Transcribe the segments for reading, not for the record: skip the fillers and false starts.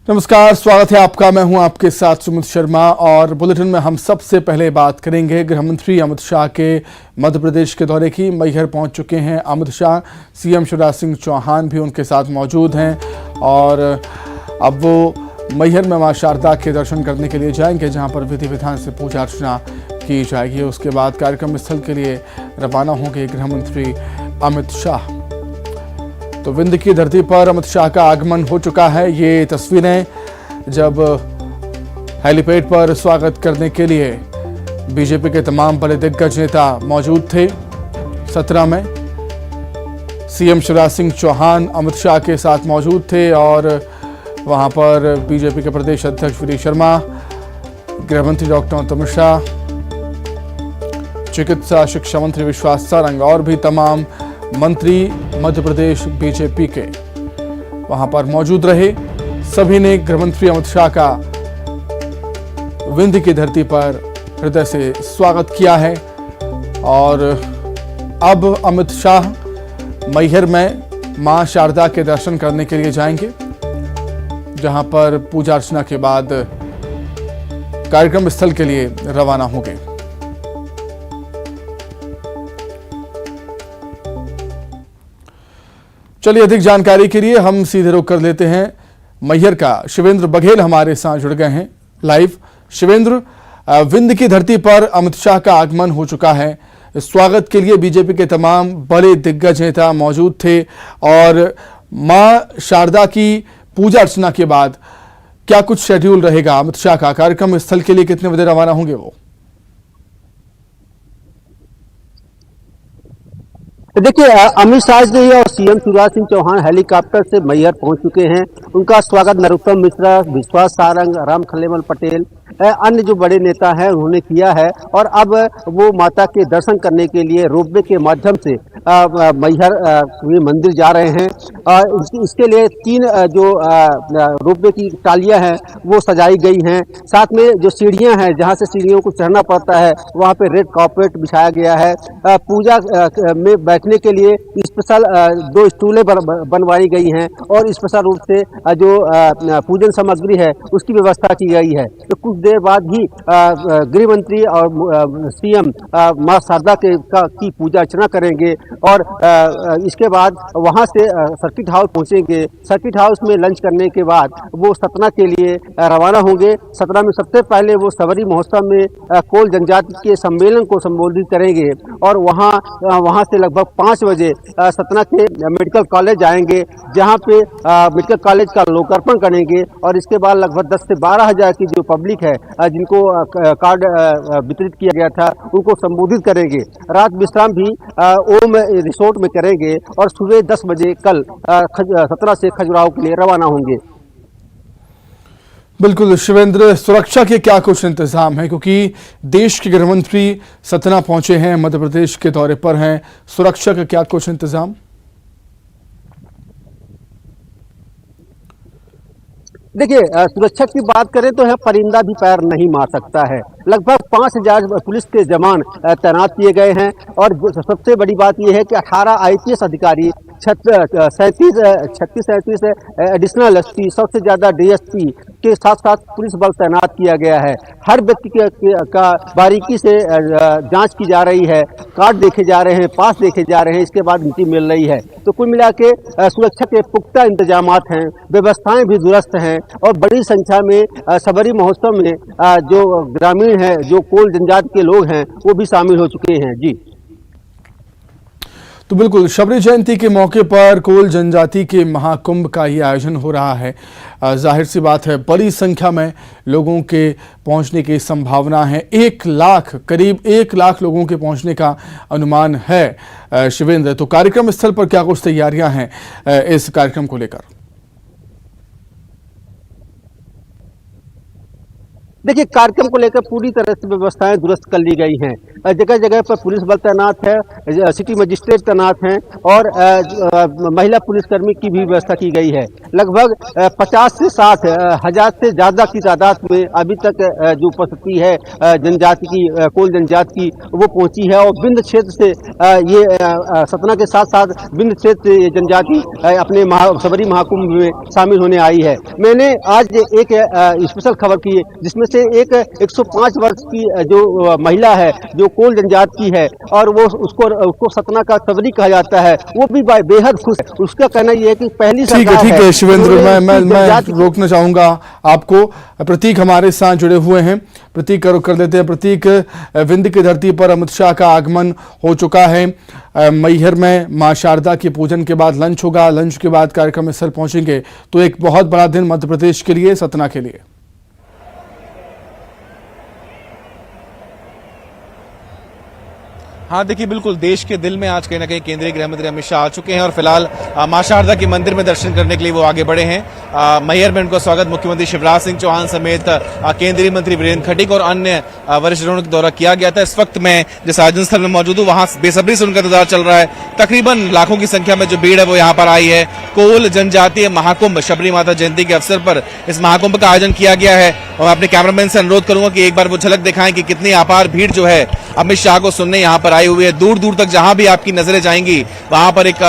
नमस्कार, स्वागत है आपका। मैं हूं आपके साथ सुमित शर्मा और बुलेटिन में हम सबसे पहले बात करेंगे गृह मंत्री अमित शाह के मध्य प्रदेश के दौरे की। मैहर पहुंच चुके हैं अमित शाह। सीएम शिवराज सिंह चौहान भी उनके साथ मौजूद हैं और अब वो मैहर में मां शारदा के दर्शन करने के लिए जाएंगे, जहां पर विधि विधान से पूजा अर्चना की जाएगी। उसके बाद कार्यक्रम स्थल के लिए रवाना होंगे गृह मंत्री अमित शाह। तो विंध्य की धरती पर अमित शाह का आगमन हो चुका है। ये तस्वीरें जब हेलीपैड पर स्वागत करने के लिए बीजेपी के तमाम बड़े दिग्गज नेता मौजूद थे। 17 में सीएम शिवराज सिंह चौहान अमित शाह के साथ मौजूद थे और वहां पर बीजेपी के प्रदेश अध्यक्ष वी डी शर्मा, गृह मंत्री डॉक्टर अमित शाह, चिकित्सा शिक्षा मंत्री विश्वास सारंग और भी तमाम मंत्री मध्य प्रदेश बीजेपी के वहां पर मौजूद रहे। सभी ने गृह मंत्री अमित शाह का विंध्य की धरती पर हृदय से स्वागत किया है और अब अमित शाह मैहर में मां शारदा के दर्शन करने के लिए जाएंगे, जहां पर पूजा अर्चना के बाद कार्यक्रम स्थल के लिए रवाना होंगे। चलिए, अधिक जानकारी के लिए हम सीधे रुख कर लेते हैं मैहर का। शिवेंद्र बघेल हमारे साथ जुड़ गए हैं लाइव। शिवेंद्र, विंध्य की धरती पर अमित शाह का आगमन हो चुका है। स्वागत के लिए बीजेपी के तमाम बड़े दिग्गज नेता मौजूद थे और मां शारदा की पूजा अर्चना के बाद क्या कुछ शेड्यूल रहेगा अमित शाह का? कार्यक्रम स्थल के लिए कितने बजे रवाना होंगे वो? देखिए, अमित शाह जी और सीएम शिवराज सिंह चौहान हेलीकॉप्टर से मैहर पहुंच चुके हैं। उनका स्वागत नरोत्तम मिश्रा, विश्वास सारंग, राम खलेमल पटेल, अन्य जो बड़े नेता हैं उन्होंने किया है और अब वो माता के दर्शन करने के लिए रोपवे के माध्यम से मैहर मंदिर जा रहे हैं। इसके लिए 3 जो रोपवे की टालियां हैं वो सजाई गई हैं। साथ में जो सीढ़ियां हैं, जहां से सीढ़ियों को चढ़ना पड़ता है, वहां पे रेड कार्पेट बिछाया गया है। पूजा में बैठने के लिए स्पेशल 2 स्टूलें बनवाई गई हैं और स्पेशल रूप से जो पूजन सामग्री है उसकी व्यवस्था की गई है। तो कुछ देर बाद ही गृह मंत्री और सीएम मां शारदा की पूजा अर्चना करेंगे और इसके बाद वहां से सर्किट हाउस पहुंचेंगे। सर्किट हाउस में लंच करने के बाद वो सतना के लिए रवाना होंगे। सतना में सबसे पहले वो सबरी महोत्सव में कोल जनजाति के सम्मेलन को संबोधित करेंगे और वहां से लगभग 5 बजे सतना के मेडिकल कॉलेज आएंगे, जहां पे मेडिकल कॉलेज का लोकार्पण करेंगे और इसके बाद लगभग 10 से 12 हजार की जो पब्लिक है जिनको कार्ड वितरित किया गया था उनको संबोधित करेंगे। रात विश्राम भी ओम रिसोर्ट में करेंगे और सुबह 10 बजे कल सतना से खजुराहो के लिए रवाना होंगे। बिल्कुल शिवेंद्र, सुरक्षा के क्या कुछ इंतजाम है, क्योंकि देश के गृह मंत्री सतना पहुंचे हैं, मध्य प्रदेश के दौरे पर हैं। सुरक्षा का क्या कुछ इंतजाम? देखिए, सुरक्षा की बात करें तो है परिंदा भी पैर नहीं मार सकता है। लगभग 5000 पुलिस के जवान तैनात किए गए हैं और सबसे बड़ी बात यह है कि 18 आईपीएस अधिकारी, 36 एडिशनल एसपी, सबसे ज्यादा डीएसपी के साथ साथ पुलिस बल तैनात किया गया है। हर व्यक्ति का बारीकी से जांच की जा रही है, कार्ड देखे जा रहे हैं, पास देखे जा रहे हैं, इसके बाद नीति मिल रही है। तो कुल मिला के सुरक्षा के पुख्ता इंतजामात हैं, व्यवस्थाएं भी दुरुस्त हैं और बड़ी संख्या में सबरी महोत्सव में जो ग्रामीण हैं, जो कोल जनजाति के लोग हैं, वो भी शामिल हो चुके हैं। जी तो बिल्कुल, शबरी जयंती के मौके पर कोल जनजाति के महाकुंभ का ही आयोजन हो रहा है। जाहिर सी बात है, बड़ी संख्या में लोगों के पहुंचने की संभावना है। 1 लाख, करीब 1 लाख लोगों के पहुंचने का अनुमान है। शिवेंद्र, तो कार्यक्रम स्थल पर क्या कुछ तैयारियां हैं इस कार्यक्रम को लेकर? देखिए, कार्यक्रम को लेकर पूरी तरह से व्यवस्थाएं दुरुस्त कर ली गई हैं। जगह जगह पर पुलिस बल तैनात है, सिटी मजिस्ट्रेट तैनात हैं और महिला पुलिसकर्मी की भी व्यवस्था की गई है। लगभग 50 से 60 हजार से ज्यादा की तादाद में अभी तक जो उपस्थिति है जनजाति की, कोल जनजाति की, वो पहुंची है और विंध्य क्षेत्र से ये सतना के साथ साथ विंध्य क्षेत्र से ये जनजाति अपने सबरी महाकुंभ में शामिल होने आई है। मैंने आज एक स्पेशल खबर की है जिसमें से एक 105 वर्ष की जो महिला है जो कोल जनजाति की है और वो उसको सतना का सबरी कहा जाता है, वो भी बेहद खुश है। उसका कहना ये है कि पहली सरकार ठीक है शिवेंद्र, मैं रोकना चाहूंगा आपको। प्रतीक हमारे साथ जुड़े हुए हैं। प्रतीक कर लेते हैं। प्रतीक, विंध्य की धरती पर अमित शाह का आगमन हो चुका है। मैहर में मां शारदा के पूजन के बाद लंच होगा, लंच के बाद कार्यक्रम स्थल पहुंचेंगे, तो एक बहुत बड़ा दिन मध्य प्रदेश के लिए, सतना के लिए। हाँ देखिए, बिल्कुल देश के दिल में आज कहीं ना कहीं केंद्रीय गृह मंत्री अमित शाह आ चुके हैं और फिलहाल मां शारदा के मंदिर में दर्शन करने के लिए वो आगे बढ़े हैं। मैहर में उनका स्वागत मुख्यमंत्री शिवराज सिंह चौहान समेत केंद्रीय मंत्री वीरेंद्र खटीक और अन्य वरिष्ठ जनों के द्वारा किया गया था। इस वक्त मैं जिस आयोजन स्थल में मौजूद हूँ वहां बेसब्री से उनका इंतजार चल रहा है। तकरीबन लाखों की संख्या में जो भीड़ है वो यहाँ पर आई है। कोल जनजातीय महाकुंभ शबरी माता जयंती के अवसर पर इस महाकुंभ का आयोजन किया गया है और अपने कैमरामैन से अनुरोध करूंगा कि एक बार वो झलक दिखाएं कि कितनी अपार भीड़ जो है अमित शाह को सुनने यहाँ पर आई हुई है। दूर दूर तक जहां भी आपकी नजरें जाएंगी वहां पर एक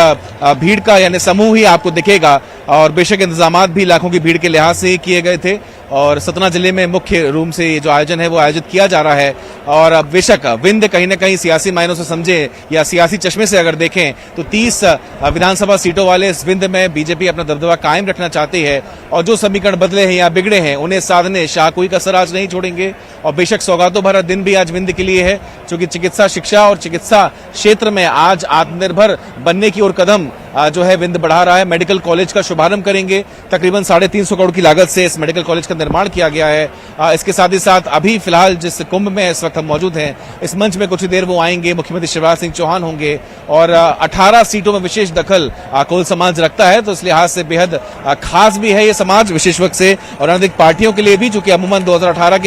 भीड़ का यानी समूह ही आपको दिखेगा और बेशक इंतजामात भी लाखों की भीड़ के लिहाज से ही किए गए थे और सतना जिले में मुख्य रूप से ये जो आयोजन है वो आयोजित किया जा रहा है। और बेशक विंध्य कहीं ना कहीं सियासी मायनों से समझे या सियासी चश्मे से अगर देखें तो 30 विधानसभा सीटों वाले इस विंध्य में बीजेपी अपना दबदबा कायम रखना चाहती है और जो समीकरण बदले हैं या बिगड़े हैं उन्हें साधने शाह कोई कसर आज नहीं छोड़ेंगे। और बेशक सौगातों भरा दिन भी आज विंध्य के लिए है, क्योंकि चिकित्सा शिक्षा और चिकित्सा क्षेत्र में आज आत्मनिर्भर बनने की ओर कदम जो है विंध्य बढ़ा रहा है। मेडिकल कॉलेज का शुभारंभ करेंगे। तकरीबन 350 करोड़ की लागत से इस मेडिकल कॉलेज का निर्माण किया गया है। इसके साथ ही साथ अभी फिलहाल जिस कुंभ में इस वक्त हम मौजूद हैं, इस मंच में कुछ ही देर वो आएंगे, मुख्यमंत्री शिवराज सिंह चौहान होंगे और 18 सीटों में विशेष दखल कोल समाज रखता है, तो इस लिहाज से बेहद खास भी है ये समाज विशेष वक्त से और अनेक पार्टियों के लिए भी, चूंकि अमूमन 2018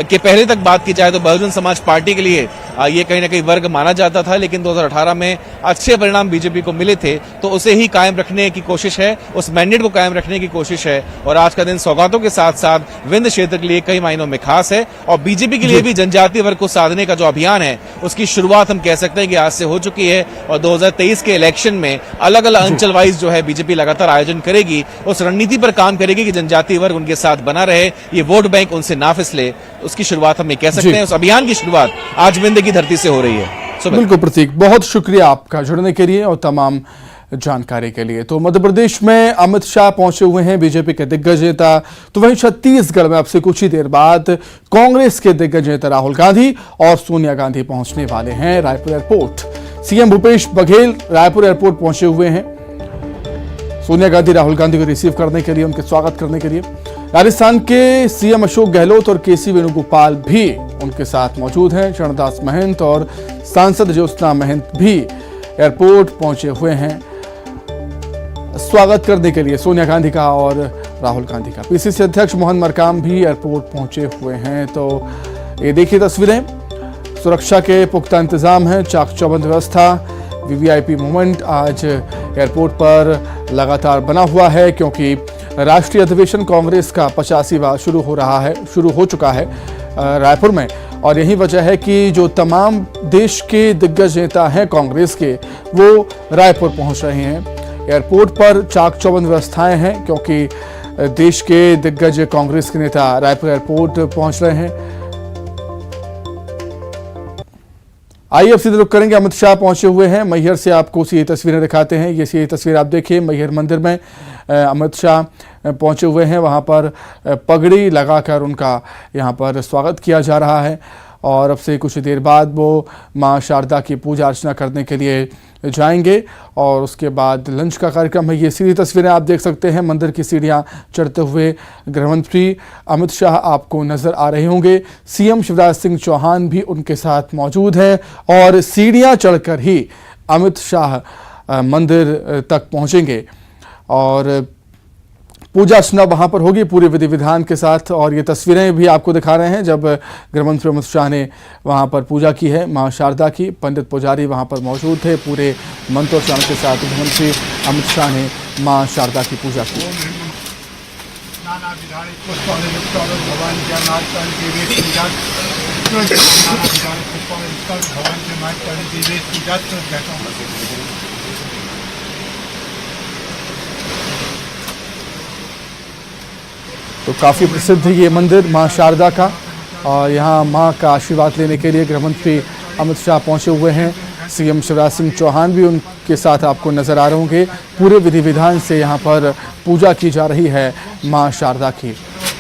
के पहले तक बात की जाए तो बहुजन समाज पार्टी के लिए ये कहीं ना कहीं वर्ग माना जाता था, लेकिन 2018 में अच्छे परिणाम बीजेपी को मिले थे तो उसे ही कायम रखने की कोशिश है, उस मैंडेट को कायम रखने की कोशिश है। और आज का दिन सौगातों के साथ साथ विंध्य क्षेत्र के लिए कई मायनों में खास है और बीजेपी के लिए भी जनजातीय वर्ग को साधने का जो अभियान है उसकी शुरुआत हम कह सकते हैं कि आज से हो चुकी है और 2023 के इलेक्शन में अलग अलग अंचल वाइज जो है बीजेपी लगातार आयोजन करेगी, उस रणनीति पर काम करेगी कि जनजातीय वर्ग उनके साथ बना रहे, ये वोट बैंक उनसे ना फिसले, उसकी शुरुआत हम कह सकते हैं। उस अभियान की शुरुआत आज विंध्य की धरती से हो रही है। बिल्कुल प्रतीक, बहुत शुक्रिया आपका जुड़ने के लिए और तमाम जानकारी के लिए। तो मध्य प्रदेश में अमित शाह पहुंचे हुए हैं, बीजेपी के दिग्गज नेता। तो वहीं छत्तीसगढ़ में अब से कुछ ही देर बाद कांग्रेस के दिग्गज नेता राहुल गांधी और सोनिया गांधी पहुंचने वाले हैं Raipur airport. CM Bhupesh Baghel Raipur airport पहुंचे हुए हैं सोनिया गांधी राहुल गांधी को रिसीव करने के लिए, उनके स्वागत करने के लिए। राजस्थान के सीएम अशोक गहलोत और केसी वेणुगोपाल भी उनके साथ मौजूद हैं। चरणदास महंत और सांसद ज्योत्सना महंत भी एयरपोर्ट पहुंचे हुए हैं स्वागत करने के लिए सोनिया गांधी का और राहुल गांधी का। पीसीसी अध्यक्ष मोहन मरकाम भी एयरपोर्ट पहुंचे हुए हैं। तो ये देखिए तस्वीरें, सुरक्षा के पुख्ता इंतजाम हैं, चाक चौबंद व्यवस्था, वीवीआईपी मूवमेंट आज एयरपोर्ट पर लगातार बना हुआ है, क्योंकि राष्ट्रीय अधिवेशन कांग्रेस का 85वां शुरू हो चुका है रायपुर में। और यही वजह है कि जो तमाम देश के दिग्गज नेता हैं कांग्रेस के, वो रायपुर पहुंच रहे हैं। एयरपोर्ट पर चाक चौबंद व्यवस्थाएं हैं, क्योंकि देश के दिग्गज कांग्रेस के नेता रायपुर एयरपोर्ट पहुंच रहे हैं। आइए अब सीधे रुक करेंगे, अमित शाह पहुंचे हुए हैं मैहर से, आपको ये तस्वीरें दिखाते हैं। ये तस्वीर आप देखिए, मैहर मंदिर में अमित शाह पहुंचे हुए हैं, वहां पर पगड़ी लगाकर उनका यहां पर स्वागत किया जा रहा है और अब से कुछ देर बाद वो मां शारदा की पूजा अर्चना करने के लिए जाएंगे और उसके बाद लंच का कार्यक्रम है। ये सीधी तस्वीरें आप देख सकते हैं, मंदिर की सीढ़ियां चढ़ते हुए गृहमंत्री अमित शाह आपको नजर आ रहे होंगे। सीएम शिवराज सिंह चौहान भी उनके साथ मौजूद हैं और सीढ़ियां चढ़कर ही अमित शाह मंदिर तक पहुंचेंगे और पूजा अर्चना वहां पर होगी पूरे विधि विधान के साथ। और ये तस्वीरें भी आपको दिखा रहे हैं जब गृहमंत्री अमित शाह ने वहां पर पूजा की है मां शारदा की। पंडित पुजारी वहां पर मौजूद थे, पूरे मंत्रोच्चारण के साथ गृहमंत्री अमित शाह ने मां शारदा की पूजा की। तो काफ़ी प्रसिद्ध है ये मंदिर मां शारदा का, और यहाँ मां का आशीर्वाद लेने के लिए गृहमंत्री अमित शाह पहुंचे हुए हैं। सीएम शिवराज सिंह चौहान भी उनके साथ आपको नजर आ रहे होंगे। पूरे विधि विधान से यहाँ पर पूजा की जा रही है मां शारदा की।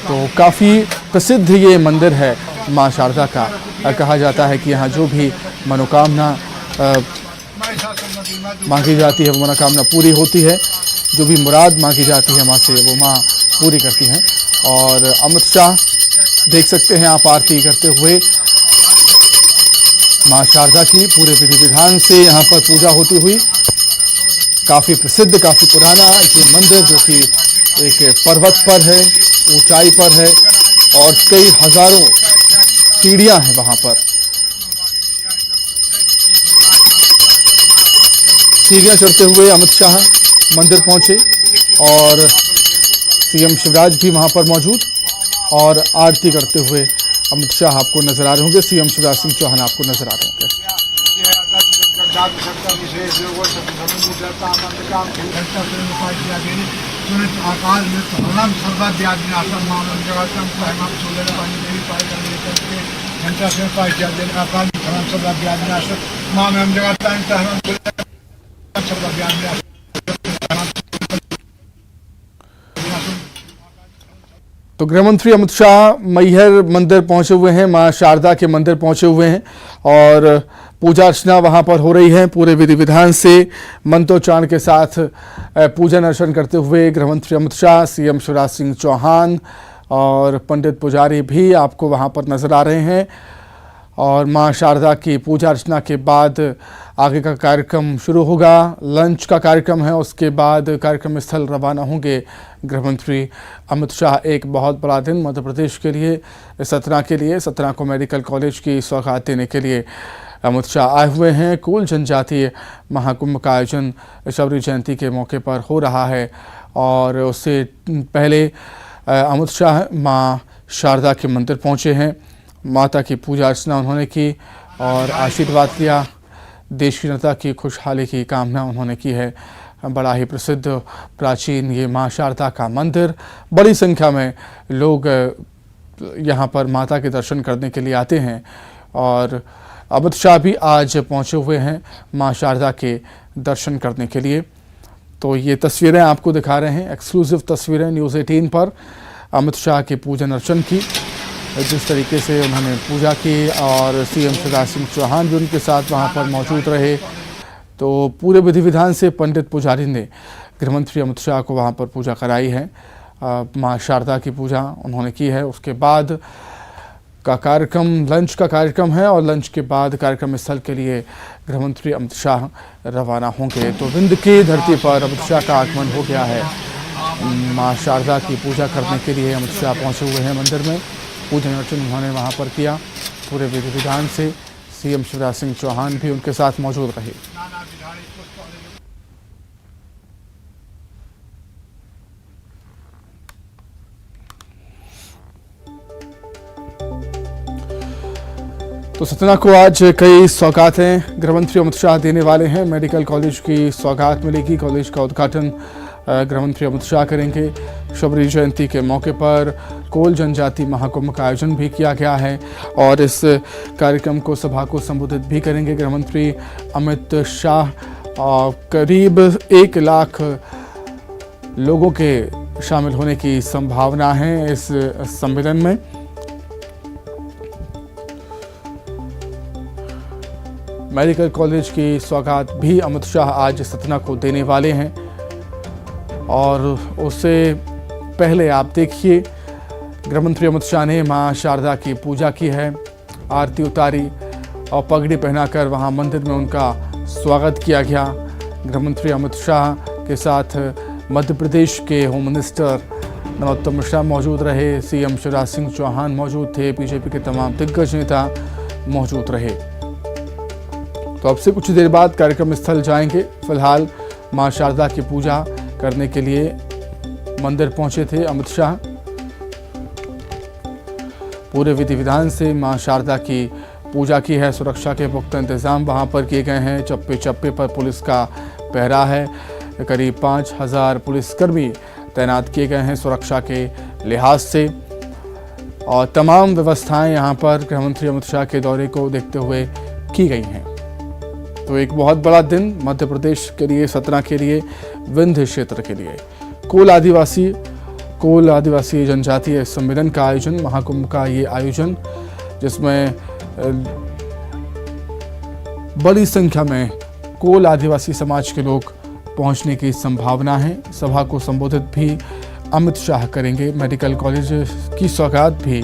तो काफ़ी प्रसिद्ध ये मंदिर है मां शारदा का। कहा जाता है कि यहाँ जो भी मनोकामना मांगी जाती है वो मनोकामना पूरी होती है। जो भी मुराद मांगी जाती है मां से वो मां पूरी करती हैं। और अमित शाह देख सकते हैं आप आरती करते हुए मां शारदा की। पूरे विधि विधान से यहाँ पर पूजा होती हुई। काफ़ी प्रसिद्ध, काफ़ी पुराना ये मंदिर जो कि एक पर्वत पर है, ऊंचाई पर है और कई हजारों सीढ़ियां हैं वहां पर। सीढ़ियां चढ़ते हुए अमित शाह मंदिर पहुंचे और सीएम शिवराज भी वहां पर मौजूद और आरती करते हुए अमित शाह आपको नजर आ रहे होंगे। सीएम शिवराज सिंह चौहान आपको नजर आ रहे होंगे। तो गृहमंत्री अमित शाह मैहर मंदिर पहुंचे हुए हैं, मां शारदा के मंदिर पहुंचे हुए हैं और पूजा अर्चना वहां पर हो रही है। पूरे विधि विधान से मंत्रोच्चारण के साथ पूजन अर्चन करते हुए गृहमंत्री अमित शाह, सीएम शिवराज सिंह चौहान और पंडित पुजारी भी आपको वहां पर नजर आ रहे हैं। और मां शारदा की पूजा अर्चना के बाद आगे का कार्यक्रम शुरू होगा। लंच का कार्यक्रम है, उसके बाद कार्यक्रम स्थल रवाना होंगे गृहमंत्री अमित शाह। एक बहुत बड़ा दिन मध्य प्रदेश के लिए, सतना के लिए। सतना को मेडिकल कॉलेज की सौगात देने के लिए अमित शाह आए हुए हैं। कुल जनजातीय महाकुंभ का आयोजन शबरी जयंती के मौके पर हो रहा है और उससे पहले अमित शाह मां शारदा के मंदिर पहुंचे हैं। माता की पूजा अर्चना उन्होंने की और आशीर्वाद लिया। देश की जनता की खुशहाली की कामना उन्होंने की है। बड़ा ही प्रसिद्ध प्राचीन ये मां शारदा का मंदिर, बड़ी संख्या में लोग यहाँ पर माता के दर्शन करने के लिए आते हैं और अमित शाह भी आज पहुँचे हुए हैं मां शारदा के दर्शन करने के लिए। तो ये तस्वीरें आपको दिखा रहे हैं, एक्सक्लूसिव तस्वीरें न्यूज़ 18 पर अमित शाह के पूजन अर्चन की, जिस तरीके से उन्होंने पूजा की और सीएम शिवराज सिंह चौहान भी उनके साथ वहां पर मौजूद रहे। तो पूरे विधि विधान से पंडित पुजारी ने गृहमंत्री अमित शाह को वहां पर पूजा कराई है। मां शारदा की पूजा उन्होंने की है। उसके बाद का कार्यक्रम लंच का कार्यक्रम है और लंच के बाद कार्यक्रम स्थल के लिए गृहमंत्री अमित शाह रवाना होंगे। तो विंध्य की धरती पर अमित शाह का आगमन हो गया है। मां शारदा की पूजा करने के लिए अमित शाह पहुँचे हुए हैं मंदिर में। पूजन अर्चन उन्होंने वहाँ पर किया पूरे विधि विधान से। सीएम शिवराज सिंह चौहान भी उनके साथ मौजूद रहे। तो सतना को आज कई सौगातें गृहमंत्री अमित शाह देने वाले हैं। मेडिकल कॉलेज की सौगात मिलेगी। कॉलेज का उद्घाटन गृहमंत्री अमित शाह करेंगे। शबरी जयंती के मौके पर कोल जनजाति महाकुंभ का आयोजन भी किया गया है और इस कार्यक्रम को सभा को संबोधित भी करेंगे गृहमंत्री अमित शाह। करीब 1 लाख लोगों के शामिल होने की संभावना है इस सम्मेलन में। मेडिकल कॉलेज की सौगात भी अमित शाह आज सतना को देने वाले हैं और उससे पहले आप देखिए गृहमंत्री अमित शाह ने मां शारदा की पूजा की है, आरती उतारी और पगड़ी पहनाकर वहां मंदिर में उनका स्वागत किया गया। गृहमंत्री अमित शाह के साथ मध्य प्रदेश के होम मिनिस्टर नरोत्तम मिश्रा मौजूद रहे, सीएम शिवराज सिंह चौहान मौजूद थे, बीजेपी के तमाम दिग्गज नेता मौजूद रहे। तो अब से कुछ देर बाद कार्यक्रम स्थल जाएंगे। फिलहाल मां शारदा की पूजा करने के लिए मंदिर पहुंचे थे अमित शाह। पूरे विधि विधान से मां शारदा की पूजा की है। सुरक्षा के पुख्ता इंतजाम वहां पर किए गए हैं। चप्पे चप्पे पर पुलिस का पहरा है। करीब 5000 पुलिसकर्मी तैनात किए गए हैं सुरक्षा के लिहाज से, और तमाम व्यवस्थाएं यहां पर गृहमंत्री अमित शाह के दौरे को देखते हुए की गई हैं। तो एक बहुत बड़ा दिन मध्य प्रदेश के लिए, सतना के लिए, विंध्य क्षेत्र के लिए। कोल आदिवासी जनजातीय सम्मेलन का आयोजन, महाकुंभ का ये आयोजन, जिसमें बड़ी संख्या में कोल आदिवासी समाज के लोग पहुंचने की संभावना है। सभा को संबोधित भी अमित शाह करेंगे। मेडिकल कॉलेज की सौगात भी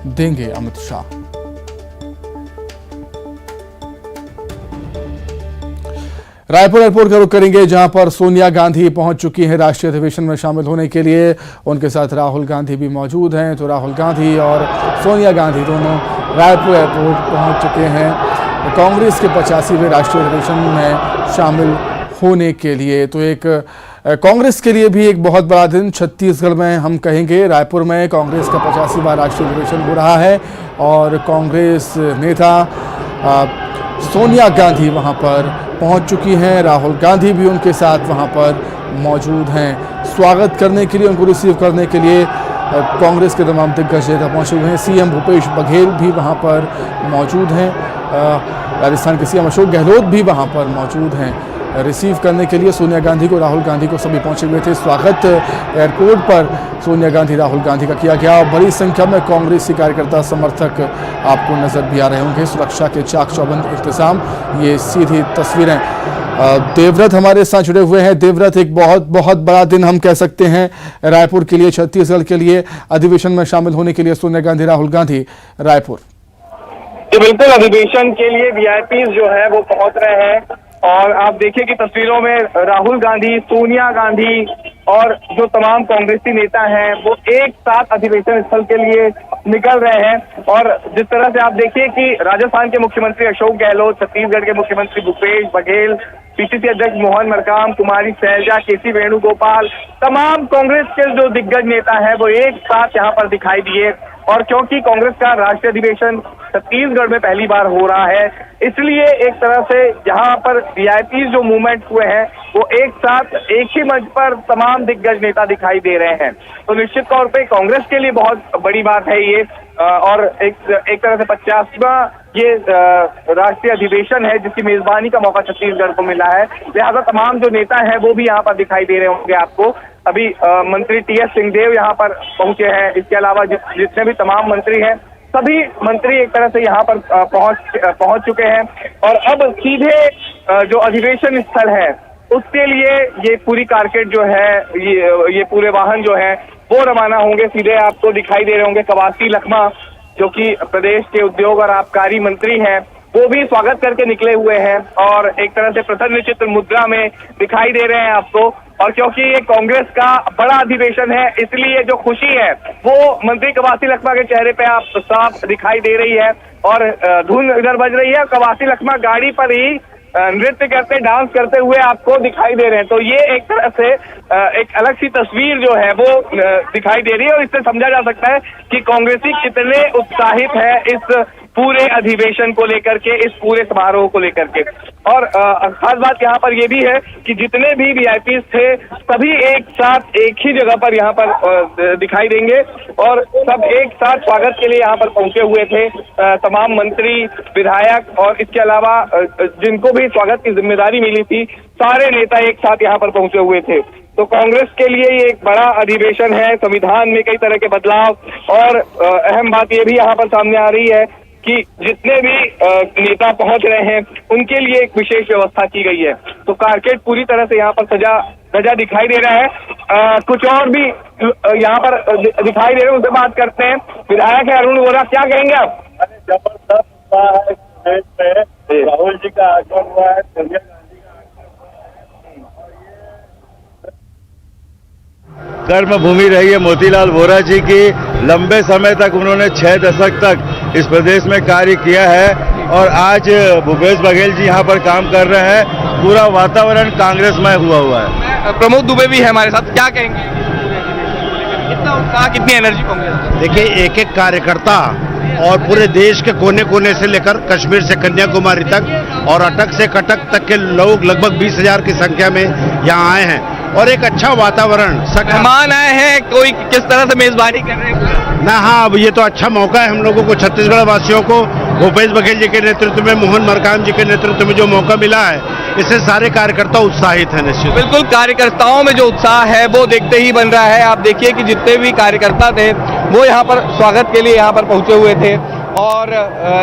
देंगे अमित शाह। रायपुर एयरपोर्ट का रुख करेंगे, जहां पर सोनिया गांधी पहुंच चुकी हैं राष्ट्रीय अधिवेशन में शामिल होने के लिए। उनके साथ राहुल गांधी भी मौजूद हैं। तो राहुल गांधी और सोनिया गांधी दोनों रायपुर एयरपोर्ट पहुंच चुके हैं कांग्रेस के 85वें राष्ट्रीय अधिवेशन में शामिल होने के लिए। तो एक कांग्रेस के लिए भी एक बहुत बड़ा दिन छत्तीसगढ़ में, हम कहेंगे रायपुर में कांग्रेस का 85वां राष्ट्रीय अधिवेशन हो रहा है, और कांग्रेस नेता सोनिया गांधी वहां पर पहुंच चुकी हैं। राहुल गांधी भी उनके साथ वहां पर मौजूद हैं। स्वागत करने के लिए, उनको रिसीव करने के लिए कांग्रेस के तमाम दिग्गज नेता पहुंचे हुए हैं। सीएम भूपेश बघेल भी वहां पर मौजूद हैं। राजस्थान के सीएम अशोक गहलोत भी वहां पर मौजूद हैं रिसीव करने के लिए। सोनिया गांधी को, राहुल गांधी को सभी पहुंचे हुए थे। स्वागत एयरपोर्ट पर सोनिया गांधी, राहुल गांधी का किया गया। और बड़ी संख्या में कांग्रेसी कार्यकर्ता, समर्थक आपको नजर भी आ रहे होंगे। सुरक्षा के चाक चौबंद इंतजाम, ये सीधी तस्वीरें। देवव्रत हमारे साथ जुड़े हुए हैं। देवव्रत, एक बहुत बड़ा दिन हम कह सकते हैं रायपुर के लिए, छत्तीसगढ़ के लिए, अधिवेशन में शामिल होने के लिए सोनिया गांधी, राहुल गांधी रायपुर। जी बिल्कुल, अधिवेशन के लिए वीआईपी जो है वो पहुंच रहे हैं, और आप देखिए कि तस्वीरों में राहुल गांधी, सोनिया गांधी और जो तमाम कांग्रेसी नेता हैं वो एक साथ अधिवेशन स्थल के लिए निकल रहे हैं। और जिस तरह से आप देखिए कि राजस्थान के मुख्यमंत्री अशोक गहलोत, छत्तीसगढ़ के मुख्यमंत्री भूपेश बघेल, पीसीसी अध्यक्ष मोहन मरकाम, कुमारी शैलजा, केसी वेणुगोपाल, तमाम कांग्रेस के जो दिग्गज नेता हैं वो एक साथ यहाँ पर दिखाई दिए। और क्योंकि कांग्रेस का राष्ट्रीय अधिवेशन छत्तीसगढ़ में पहली बार हो रहा है, इसलिए एक तरह से यहाँ पर वीआईपी जो मूवमेंट हुए हैं वो एक साथ एक ही मंच पर तमाम दिग्गज नेता दिखाई दे रहे हैं। तो निश्चित तौर पे कांग्रेस के लिए बहुत बड़ी बात है ये, और एक तरह से 50वां ये राष्ट्रीय अधिवेशन है जिसकी मेजबानी का मौका छत्तीसगढ़ को मिला है। लिहाजा तमाम जो नेता हैं वो भी यहाँ पर दिखाई दे रहे होंगे आपको। अभी मंत्री टीएस सिंहदेव यहाँ पर पहुंचे हैं। इसके अलावा जितने भी तमाम मंत्री हैं, सभी मंत्री एक तरह से यहाँ पर पहुंच चुके हैं। और अब सीधे जो अधिवेशन स्थल है उसके लिए ये पूरी कारकेट जो है, ये पूरे वाहन जो है वो रवाना होंगे। सीधे आपको दिखाई दे रहे होंगे कवासी लखमा, जो कि प्रदेश के उद्योग और आबकारी मंत्री हैं, वो भी स्वागत करके निकले हुए हैं और एक तरह से प्रसन्न चित्र मुद्रा में दिखाई दे रहे हैं आपको। और क्योंकि ये कांग्रेस का बड़ा अधिवेशन है, इसलिए जो खुशी है वो मंत्री कवासी लखमा के चेहरे पे आप साफ दिखाई दे रही है। और धुन इधर बज रही है, कवासी लखमा गाड़ी पर ही नृत्य करते, डांस करते हुए आपको दिखाई दे रहे हैं। तो ये एक तरह से एक अलग सी तस्वीर जो है वो दिखाई दे रही है, और इससे समझा जा सकता है कि कांग्रेसी कितने उत्साहित है इस पूरे अधिवेशन को लेकर के, इस पूरे समारोह को लेकर के। और खास बात यहाँ पर ये भी है कि जितने भी वीआईपी थे सभी एक साथ एक ही जगह पर यहाँ पर दिखाई देंगे, और सब एक साथ स्वागत के लिए यहाँ पर पहुंचे हुए थे। तमाम मंत्री, विधायक और इसके अलावा जिनको भी स्वागत की जिम्मेदारी मिली थी, सारे नेता एक साथ यहाँ पर पहुंचे हुए थे। तो कांग्रेस के लिए ये एक बड़ा अधिवेशन है। संविधान में कई तरह के बदलाव, और अहम बात ये भी यहाँ पर सामने आ रही है कि जितने भी नेता पहुंच रहे हैं उनके लिए एक विशेष व्यवस्था की गई है। तो कारकेट पूरी तरह से यहाँ पर सजा दिखाई दे रहा है। कुछ और भी यहाँ पर दिखाई दे रहे हैं, उनसे बात करते हैं। विधायक है अरुण वोरा, क्या कहेंगे आप? जबरदस्त है, राहुल जी का आगमन हुआ है, सोनिया गांधी का आगमन हुआ है, और ये कर्म भूमि रही है मोतीलाल वोरा जी की। लंबे समय तक उन्होंने 6 दशक तक इस प्रदेश में कार्य किया है और आज भूपेश बघेल जी यहाँ पर काम कर रहे हैं। पूरा वातावरण कांग्रेसमय हुआ है। प्रमोद दुबे भी है हमारे साथ, क्या कहेंगे? कितना उत्साह, कितनी एनर्जी कांग्रेस? देखिए, एक एक कार्यकर्ता और पूरे देश के कोने कोने से लेकर कश्मीर से कन्याकुमारी तक और अटक से कटक तक के लोग लगभग 20,000 की संख्या में यहाँ आए हैं और एक अच्छा वातावरण। मेहमान आए हैं, कोई किस तरह से मेजबानी कर रहे हैं ना? हाँ, अब ये तो अच्छा मौका है हम लोगों को, छत्तीसगढ़ वासियों को भूपेश बघेल जी के नेतृत्व में, मोहन मरकाम जी के नेतृत्व में जो मौका मिला है, इससे सारे कार्यकर्ता उत्साहित हैं। निश्चित बिल्कुल, कार्यकर्ताओं में जो उत्साह है वो देखते ही बन रहा है। आप देखिए कि जितने भी कार्यकर्ता थे वो यहाँ पर स्वागत के लिए यहाँ पर पहुंचे हुए थे और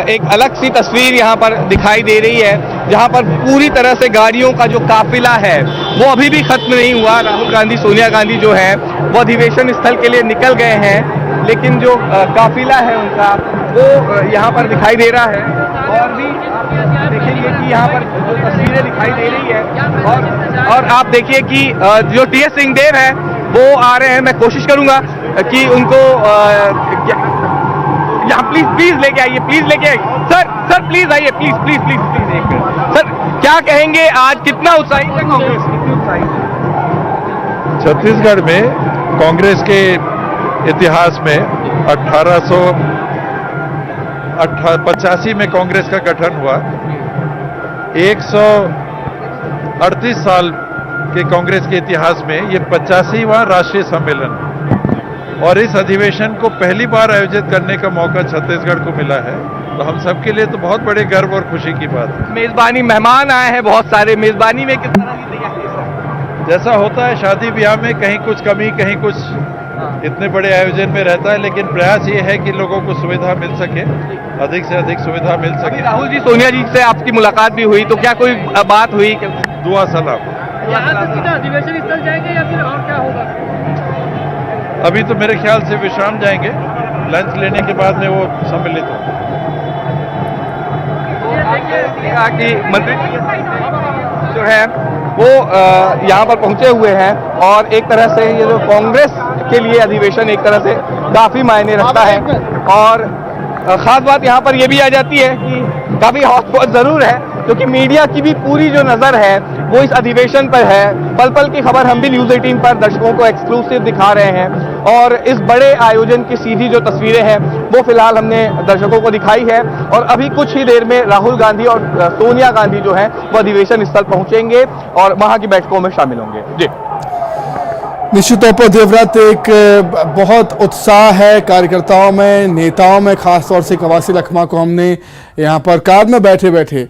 एक अलग सी तस्वीर यहाँ पर दिखाई दे रही है, जहाँ पर पूरी तरह से गाड़ियों का जो काफिला है वो अभी भी खत्म नहीं हुआ। राहुल गांधी, सोनिया गांधी जो है वो अधिवेशन स्थल के लिए निकल गए हैं, लेकिन जो काफिला है उनका वो यहाँ पर दिखाई दे रहा है। और भी आप देखेंगे कि यहाँ पर जो तस्वीरें दिखाई दे रही है और आप देखिए कि जो टी.एस. सिंहदेव है वो आ रहे हैं। मैं कोशिश करूंगा कि उनको यहाँ प्लीज लेके आइए, प्लीज लेके आइए सर प्लीज आइए, प्लीज एक मिनट। सर, क्या कहेंगे, आज कितना उत्साहित है कांग्रेस, कितनी उत्साहित है? छत्तीसगढ़ में कांग्रेस के इतिहास में 1885 में कांग्रेस का गठन हुआ। 138 साल के कांग्रेस के इतिहास में ये 85वां राष्ट्रीय सम्मेलन और इस अधिवेशन को पहली बार आयोजित करने का मौका छत्तीसगढ़ को मिला है, तो हम सबके लिए तो बहुत बड़े गर्व और खुशी की बात है। मेजबानी, मेहमान आए हैं बहुत सारे, मेजबानी में किस तरह की तैयारी है? जैसा होता है शादी ब्याह में, कहीं कुछ कमी, कहीं कुछ इतने बड़े आयोजन में रहता है, लेकिन प्रयास ये है कि लोगों को सुविधा मिल सके, अधिक से अधिक सुविधा मिल सके। राहुल जी, सोनिया जी से आपकी मुलाकात भी हुई, तो क्या कोई बात हुई? दुआ सलाम। यहाँ से सीधा अधिवेशन स्थल जाएंगे या फिर और क्या होगा? अभी तो मेरे ख्याल से विश्राम जाएंगे, लंच लेने के बाद में वो सम्मिलित होंगे। कि मंत्री जो है वो यहाँ पर पहुंचे हुए हैं और एक तरह से ये जो कांग्रेस के लिए अधिवेशन एक तरह से काफी मायने रखता है। और खास बात यहाँ पर ये भी आ जाती है कि काफी हॉटस्पॉट जरूर है, क्योंकि मीडिया की भी पूरी जो नजर है वो इस अधिवेशन पर है। पल पल की खबर हम भी न्यूज 18 पर दर्शकों को एक्सक्लूसिव दिखा रहे हैं और इस बड़े आयोजन की सीधी जो तस्वीरें हैं वो फिलहाल हमने दर्शकों को दिखाई है। और अभी कुछ ही देर में राहुल गांधी और सोनिया गांधी जो है वो अधिवेशन स्थल पहुंचेंगे और वहां की बैठकों में शामिल होंगे। जी, निश्चित तौर पर देवव्रत, एक बहुत उत्साह है कार्यकर्ताओं में, नेताओं में, खासतौर से कवासी लखमा को हमने यहाँ पर कार में बैठे बैठे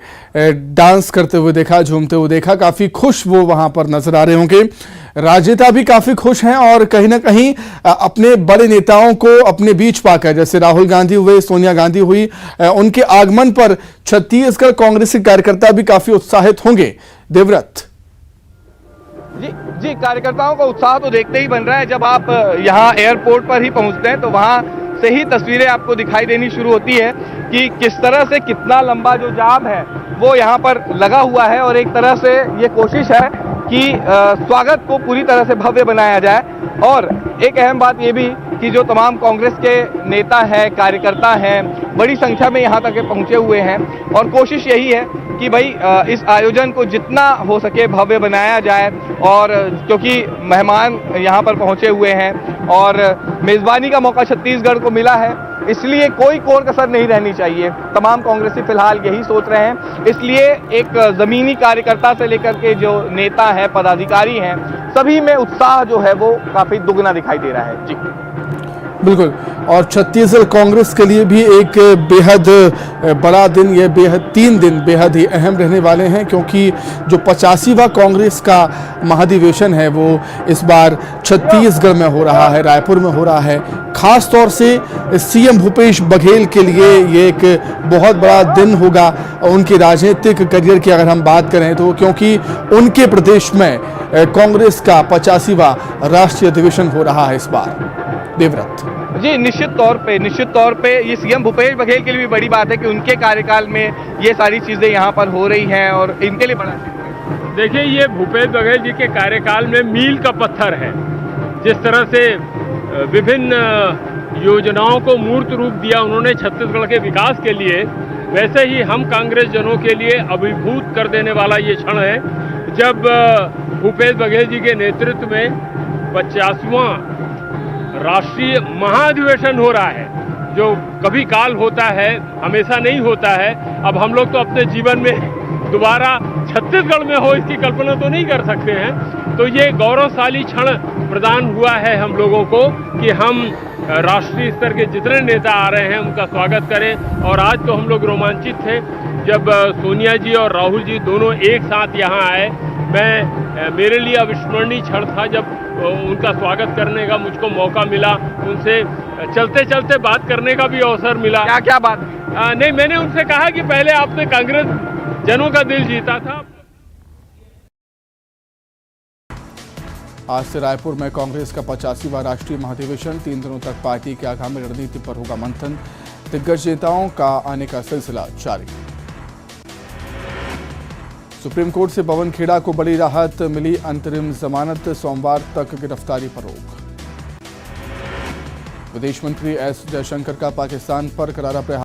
डांस करते हुए देखा, झूमते हुए देखा। काफ़ी खुश वो वहाँ पर नजर आ रहे होंगे। राजनेता भी काफ़ी खुश हैं और कहीं ना कहीं अपने बड़े नेताओं को अपने बीच पाकर, जैसे राहुल गांधी हुए, सोनिया गांधी हुई, उनके आगमन पर छत्तीसगढ़ कांग्रेस के कार्यकर्ता भी काफ़ी उत्साहित होंगे। देवव्रत जी, कार्यकर्ताओं का उत्साह तो देखते ही बन रहा है। जब आप यहाँ एयरपोर्ट पर ही पहुँचते हैं तो वहाँ से ही तस्वीरें आपको दिखाई देनी शुरू होती है कि किस तरह से कितना लंबा जो जाम है वो यहाँ पर लगा हुआ है। और एक तरह से ये कोशिश है कि स्वागत को पूरी तरह से भव्य बनाया जाए। और एक अहम बात ये भी कि जो तमाम कांग्रेस के नेता हैं, कार्यकर्ता हैं, बड़ी संख्या में यहाँ तक पहुँचे हुए हैं और कोशिश यही है कि भाई इस आयोजन को जितना हो सके भव्य बनाया जाए। और क्योंकि मेहमान यहाँ पर पहुँचे हुए हैं और मेज़बानी का मौका छत्तीसगढ़ को मिला है, इसलिए कोई कोर कसर नहीं रहनी चाहिए। तमाम कांग्रेसी फिलहाल यही सोच रहे हैं। इसलिए एक ज़मीनी कार्यकर्ता से लेकर के जो नेता हैं, पदाधिकारी हैं, सभी में उत्साह जो है वो काफ़ी दुगना दिखाई दे रहा है। जी बिल्कुल, और छत्तीसगढ़ कांग्रेस के लिए भी एक बेहद बड़ा दिन, ये 3 दिन बेहद ही अहम रहने वाले हैं, क्योंकि जो 85वां कांग्रेस का महाधिवेशन है वो इस बार छत्तीसगढ़ में हो रहा है, रायपुर में हो रहा है। खास तौर से सीएम भूपेश बघेल के लिए ये एक बहुत बड़ा दिन होगा उनके राजनीतिक करियर की अगर हम बात करें तो, क्योंकि उनके प्रदेश में कांग्रेस का 85वां राष्ट्रीय अधिवेशन हो रहा है इस बार। देवव्रत जी, निश्चित तौर पे ये सीएम भूपेश बघेल के लिए भी बड़ी बात है कि उनके कार्यकाल में ये सारी चीजें यहाँ पर हो रही हैं और इनके लिए बड़ा। देखिए, ये भूपेश बघेल जी के कार्यकाल में मील का पत्थर है। जिस तरह से विभिन्न योजनाओं को मूर्त रूप दिया उन्होंने छत्तीसगढ़ के विकास के लिए, वैसे ही हम कांग्रेस जनों के लिए अभिभूत कर देने वाला ये क्षण है जब भूपेश बघेल जी के नेतृत्व में 50वां राष्ट्रीय महाधिवेशन हो रहा है, जो कभी काल होता है, हमेशा नहीं होता है। अब हम लोग तो अपने जीवन में दोबारा छत्तीसगढ़ में हो इसकी कल्पना तो नहीं कर सकते हैं। तो ये गौरवशाली क्षण प्रदान हुआ है हम लोगों को कि हम राष्ट्रीय स्तर के जितने नेता आ रहे हैं उनका स्वागत करें। और आज तो हम लोग रोमांचित थे जब सोनिया जी और राहुल जी दोनों एक साथ यहाँ आए। मेरे लिए अविस्मरणीय क्षण था जब उनका स्वागत करने का मुझको मौका मिला, उनसे चलते चलते बात करने का भी अवसर मिला। क्या क्या बात? नहीं, मैंने उनसे कहा कि पहले आपने कांग्रेस जनों का दिल जीता था। आज से रायपुर में कांग्रेस का 85वां राष्ट्रीय महाधिवेशन। 3 दिनों तक पार्टी की आगामी रणनीति पर होगा मंथन। दिग्गज नेताओं का आने का सिलसिला जारी। सुप्रीम कोर्ट से पवन खेड़ा को बड़ी राहत मिली, अंतरिम जमानत, सोमवार तक गिरफ्तारी पर रोक। विदेश मंत्री एस जयशंकर का पाकिस्तान पर करारा प्रहार।